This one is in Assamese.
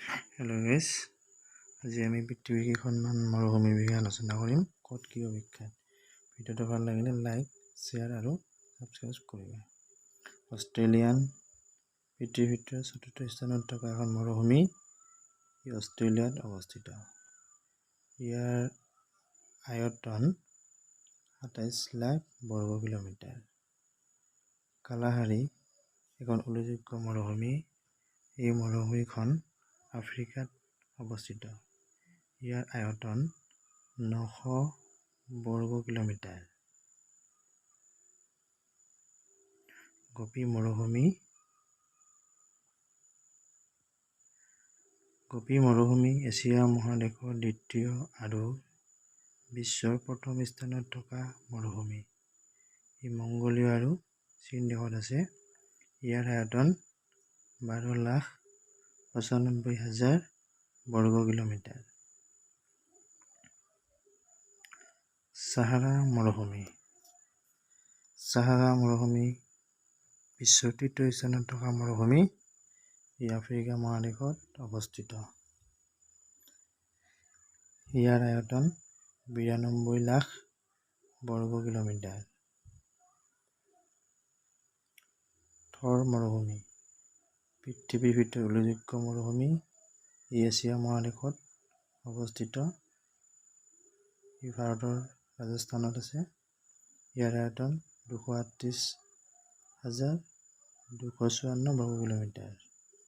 হেল্ল' গাইছ, আজি আমি পৃথিৱীৰ কেইখনমান মৰুভূমিৰ বিষয়ে আলোচনা কৰিম। ক'ত কিয় বিখ্যাত। ভিডিঅ'টো ভাল লাগিলে লাইক, শ্বেয়াৰ আৰু ছাবস্ক্ৰাইব কৰিবা। অষ্ট্ৰেলিয়ান পৃথিৱীৰ ভিতৰত চতুৰ্থ স্থানত থকা এখন মৰুভূমি ই অষ্ট্ৰেলিয়াত অৱস্থিত। ইয়াৰ আয়তন ২৭ লাখ বৰ্গ কিলোমিটাৰ। কালাহাৰী এখন উল্লেখযোগ্য মৰুভূমি। এই মৰুভূমিখন আফ্ৰিকাত অৱস্থিত। ইয়াৰ আয়তন ৯০০ বৰ্গ কিলোমিটাৰ। গোপী মৰুভূমি এছিয়া মহাদেশৰ দ্বিতীয় আৰু বিশ্বৰ প্ৰথম স্থানত থকা মৰুভূমি। ই মংগোলীয় আৰু চীন দেশত আছে। ইয়াৰ আয়তন ১২,৯৫,০০০ বৰ্গ কিলোমিটাৰ। ছাহাৰা মৰুভূমি বিশ্বৰ তৃতীয় স্থানত থকা মৰুভূমি। ই আফ্ৰিকা মহাদেশত অৱস্থিত। ইয়াৰ আয়তন ৯২ লাখ বৰ্গ কিলোমিটাৰ। থৰ মৰুভূমি পৃথিৱীৰ ভিতৰত উল্লেখযোগ্য মৰুভূমি। ই এছিয়া মহাদেশত অৱস্থিত। ই ভাৰতৰ ৰাজস্থানত আছে। ইয়াৰ আয়তন ২৩৮,২৫৪ বৰ্গ কিলোমিটাৰ।